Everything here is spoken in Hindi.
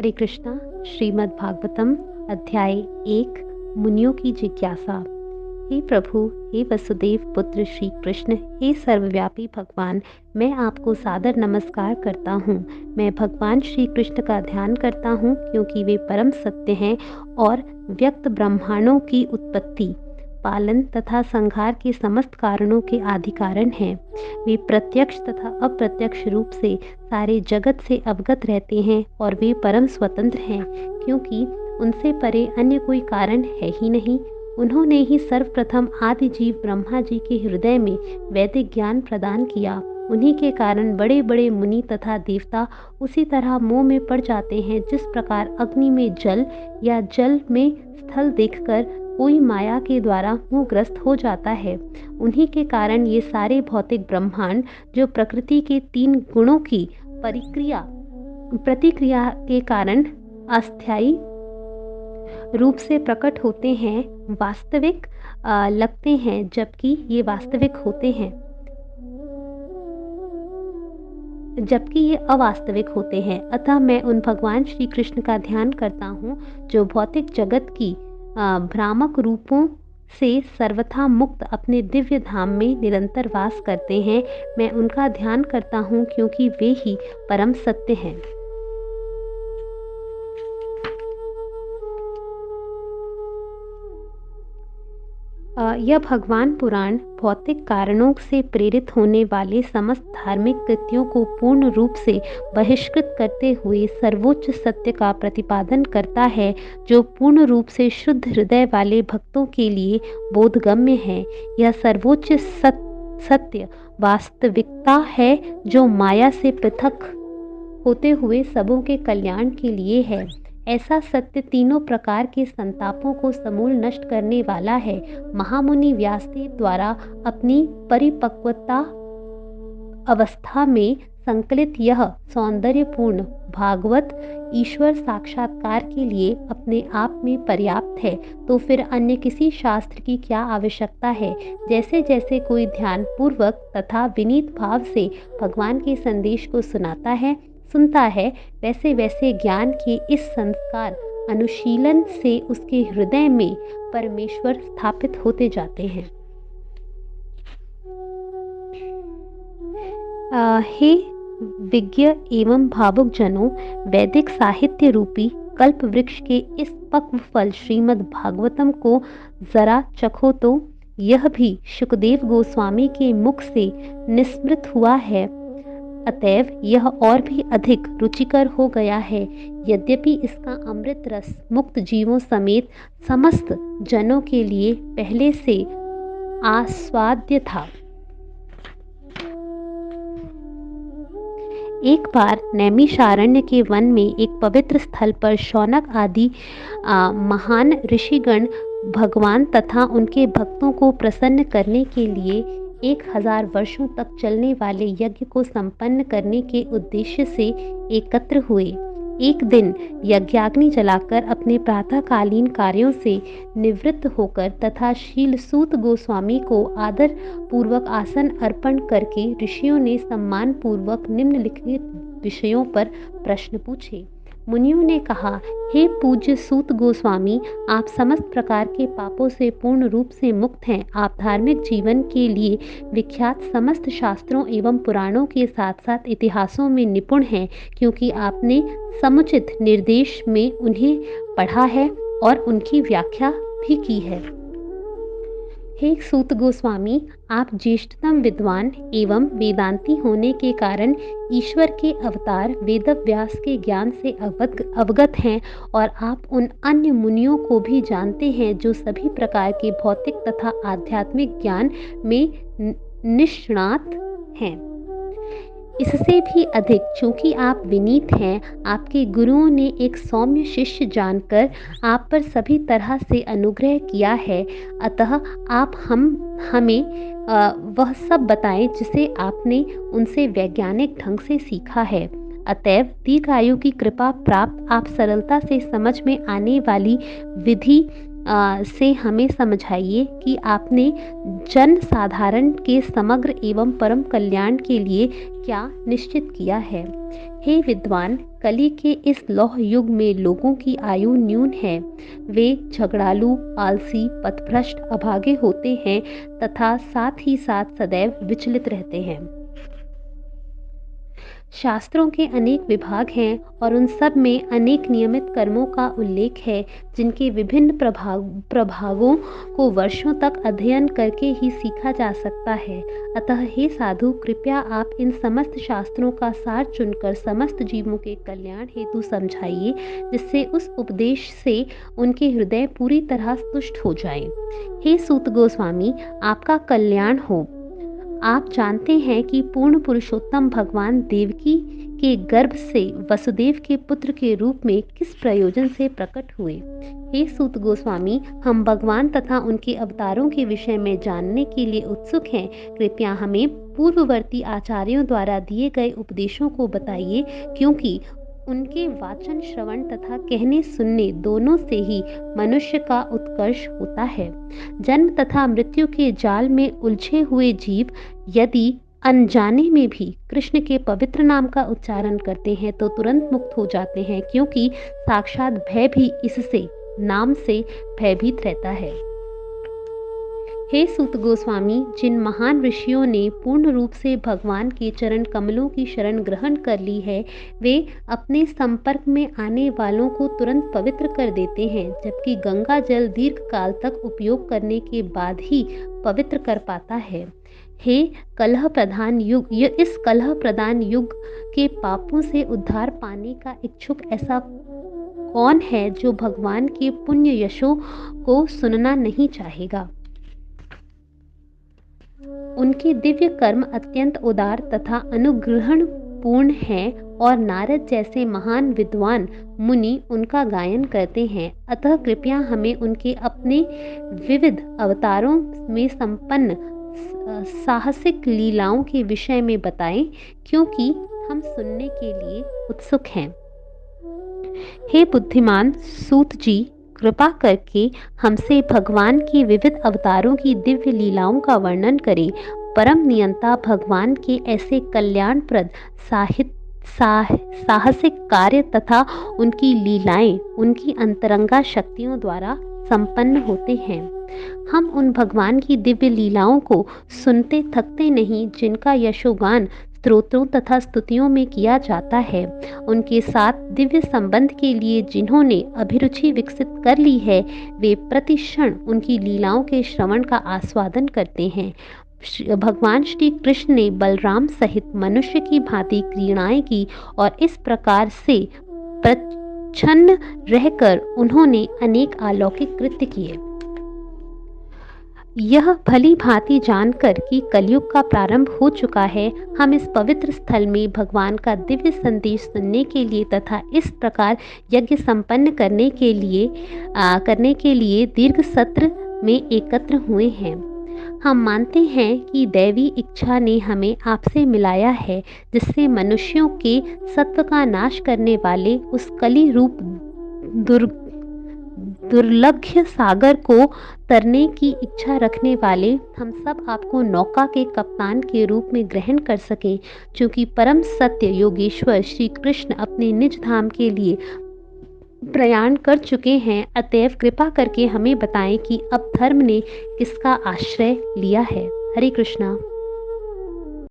हरे कृष्णा। श्रीमद् भागवतम अध्याय 1 मुनियों की जिज्ञासा। हे प्रभु, हे वसुदेव पुत्र श्री कृष्ण, हे सर्वव्यापी भगवान, मैं आपको सादर नमस्कार करता हूँ। मैं भगवान श्री कृष्ण का ध्यान करता हूँ क्योंकि वे परम सत्य हैं और व्यक्त ब्रह्मांडों की उत्पत्ति, पालन तथा संहार के समस्त कारणों के आदि कारण हैं। वे प्रत्यक्ष तथा अप्रत्यक्ष रूप से सारे जगत से अवगत रहते हैं और वे परम स्वतंत्र हैं क्योंकि उनसे परे अन्य कोई कारण है ही नहीं। उन्होंने ही सर्वप्रथम आदि जीव ब्रह्मा जी के हृदय में वैदिक ज्ञान प्रदान किया। उन्हीं के कारण बड़े बड़े मुनि तथा देवता उसी तरह मोह में पड़ जाते हैं जिस प्रकार अग्नि में जल या जल में स्थल देखकर कोई माया के द्वारा मोहग्रस्त हो जाता है। उन्हीं के कारण ये सारे भौतिक ब्रह्मांड जो प्रकृति के 3 गुणों की प्रतिक्रिया के कारण अस्थायी रूप से प्रकट होते हैं, वास्तविक लगते हैं जबकि ये अवास्तविक होते हैं। अतः मैं उन भगवान श्री कृष्ण का ध्यान करता हूँ जो भौतिक जगत की भ्रामक रूपों से सर्वथा मुक्त अपने दिव्य धाम में निरंतर वास करते हैं। मैं उनका ध्यान करता हूँ क्योंकि वे ही परम सत्य हैं। यह भगवान पुराण भौतिक कारणों से प्रेरित होने वाले समस्त धार्मिक कृत्यों को पूर्ण रूप से बहिष्कृत करते हुए सर्वोच्च सत्य का प्रतिपादन करता है जो पूर्ण रूप से शुद्ध हृदय वाले भक्तों के लिए बोधगम्य है। यह सर्वोच्च सत्य वास्तविकता है जो माया से पृथक होते हुए सबों के कल्याण के लिए है। ऐसा सत्य तीनों प्रकार के संतापों को समूल नष्ट करने वाला है। महामुनि व्यासदेव द्वारा अपनी परिपक्वता अवस्था में संकलित यह सौंदर्यपूर्ण भागवत ईश्वर साक्षात्कार के लिए अपने आप में पर्याप्त है, तो फिर अन्य किसी शास्त्र की क्या आवश्यकता है। जैसे जैसे कोई ध्यान पूर्वक तथा विनीत भाव से भगवान के संदेश को सुनता है, वैसे वैसे ज्ञान के इस संस्कार अनुशीलन से उसके हृदय में परमेश्वर स्थापित होते जाते हैं। हे विज्ञ एवं भावुक जनों, वैदिक साहित्य रूपी कल्प वृक्ष के इस पक्व फल श्रीमद् भागवतम को जरा चखो तो। यह भी शुकदेव गोस्वामी के मुख से निस्मृत हुआ है, अतएव यह और भी अधिक रुचिकर हो गया है। यद्यपि इसका अमृत रस मुक्त जीवों समेत समस्त जनों के लिए पहले से आस्वाद्य था। एक बार नैमिषारण्य के वन में एक पवित्र स्थल पर शौनक आदि महान ऋषिगण भगवान तथा उनके भक्तों को प्रसन्न करने के लिए 1000 वर्षों तक चलने वाले यज्ञ को संपन्न करने के उद्देश्य से एकत्र हुए। एक दिन यज्ञाग्नि जलाकर अपने प्रातःकालीन कार्यों से निवृत्त होकर तथा शीलसूत गोस्वामी को आदर पूर्वक आसन अर्पण करके ऋषियों ने सम्मान पूर्वक निम्नलिखित विषयों पर प्रश्न पूछे। मुनियों ने कहा, हे पूज्य सूत गोस्वामी, आप समस्त प्रकार के पापों से पूर्ण रूप से मुक्त हैं। आप धार्मिक जीवन के लिए विख्यात समस्त शास्त्रों एवं पुराणों के साथ साथ इतिहासों में निपुण हैं क्योंकि आपने समुचित निर्देश में उन्हें पढ़ा है और उनकी व्याख्या भी की है। हे सूत गोस्वामी, आप ज्येष्ठतम विद्वान एवं वेदांती होने के कारण ईश्वर के अवतार वेदव्यास के ज्ञान से अवगत हैं और आप उन अन्य मुनियों को भी जानते हैं जो सभी प्रकार के भौतिक तथा आध्यात्मिक ज्ञान में निष्णात हैं। इससे भी अधिक चूंकि आप विनीत हैं, आपके गुरुओं ने एक सौम्य शिष्य जानकर आप पर सभी तरह से अनुग्रह किया है। अतः आप हमें वह सब बताएं जिसे आपने उनसे वैज्ञानिक ढंग से सीखा है। अतएव दीर्घायु की कृपा प्राप्त आप सरलता से समझ में आने वाली विधि से हमें समझाइए कि आपने जन साधारण के समग्र एवं परम कल्याण के लिए क्या निश्चित किया है। हे विद्वान, कली के इस लौह युग में लोगों की आयु न्यून है। वे झगड़ालू, आलसी, पथभ्रष्ट, अभागे होते हैं तथा साथ ही साथ सदैव विचलित रहते हैं। शास्त्रों के अनेक विभाग हैं और उन सब में अनेक नियमित कर्मों का उल्लेख है, जिनके विभिन्न प्रभागों को वर्षों तक अध्ययन करके ही सीखा जा सकता है। अतः हे साधु, कृपया आप इन समस्त शास्त्रों का सार चुनकर समस्त जीवों के कल्याण हेतु समझाइए, जिससे उस उपदेश से उनके हृदय पूरी तरह तुष्ट हो जाएं। हे सूत गोस्वामी, आपका कल्याण हो। आप जानते हैं कि पूर्ण पुरुषोत्तम भगवान देवकी के गर्भ से वसुदेव के पुत्र के रूप में किस प्रयोजन से प्रकट हुए। हे सूत गोस्वामी, हम भगवान तथा उनके अवतारों के विषय में जानने के लिए उत्सुक हैं। कृपया हमें पूर्ववर्ती आचार्यों द्वारा दिए गए उपदेशों को बताइए, क्योंकि उनके वाचन, श्रवण तथा कहने सुनने दोनों से ही मनुष्य का उत्कर्ष होता है। जन्म तथा मृत्यु के जाल में उलझे हुए जीव यदि अनजाने में भी कृष्ण के पवित्र नाम का उच्चारण करते हैं तो तुरंत मुक्त हो जाते हैं, क्योंकि साक्षात भय भी इससे, नाम से भयभीत रहता है। हे सूत गोस्वामी, जिन महान ऋषियों ने पूर्ण रूप से भगवान के चरण कमलों की शरण ग्रहण कर ली है, वे अपने संपर्क में आने वालों को तुरंत पवित्र कर देते हैं, जबकि गंगा जल दीर्घ काल तक उपयोग करने के बाद ही पवित्र कर पाता है। हे कलह प्रधान युग, इस कलह प्रधान युग के पापों से उद्धार पाने का इच्छुक ऐसा कौन है जो भगवान के पुण्य यशों को सुनना नहीं चाहेगा। उनके दिव्य कर्म अत्यंत उदार तथा अनुग्रहण पूर्ण हैं और नारद जैसे महान विद्वान मुनि उनका गायन करते हैं। अतः कृपया हमें उनके अपने विविध अवतारों में संपन्न साहसिक लीलाओं के विषय में बताएं, क्योंकि हम सुनने के लिए उत्सुक हैं। हे बुद्धिमान सूत जी, कृपा करके हमसे भगवान के विविध अवतारों की दिव्य लीलाओं का वर्णन करें। परम नियंता भगवान के ऐसे कल्याणप्रद साहसिक कार्य तथा उनकी लीलाएं उनकी अंतरंगा शक्तियों द्वारा संपन्न होते हैं। हम उन भगवान की दिव्य लीलाओं को सुनते थकते नहीं, जिनका यशोगान स्तोत्रों तथा स्तुतियों में किया जाता है। उनके साथ दिव्य संबंध के लिए जिन्होंने अभिरुचि विकसित कर ली है, वे प्रतिक्षण उनकी लीलाओं के श्रवण का आस्वादन करते हैं। भगवान श्री कृष्ण ने बलराम सहित मनुष्य की भांति क्रीड़ाएं की और इस प्रकार से प्रच्छन्न रहकर उन्होंने अनेक अलौकिक कृत्य किए। यह भली भांति जानकर कि कलयुग का प्रारंभ हो चुका है, हम इस पवित्र स्थल में भगवान का दिव्य संदेश सुनने के लिए तथा इस प्रकार यज्ञ संपन्न करने के लिए दीर्घ सत्र में एकत्र हुए हैं। हम मानते हैं कि दैवी इच्छा ने हमें आपसे मिलाया है, जिससे मनुष्यों के सत्व का नाश करने वाले उस कली रूप दुर्लभ सागर को तरने की इच्छा रखने वाले हम सब आपको नौका के कप्तान के रूप में ग्रहण कर सकें। चूँकि परम सत्य योगेश्वर श्री कृष्ण अपने निज धाम के लिए प्रयाण कर चुके हैं, अतएव कृपा करके हमें बताएं कि अब धर्म ने किसका आश्रय लिया है। हरे कृष्णा।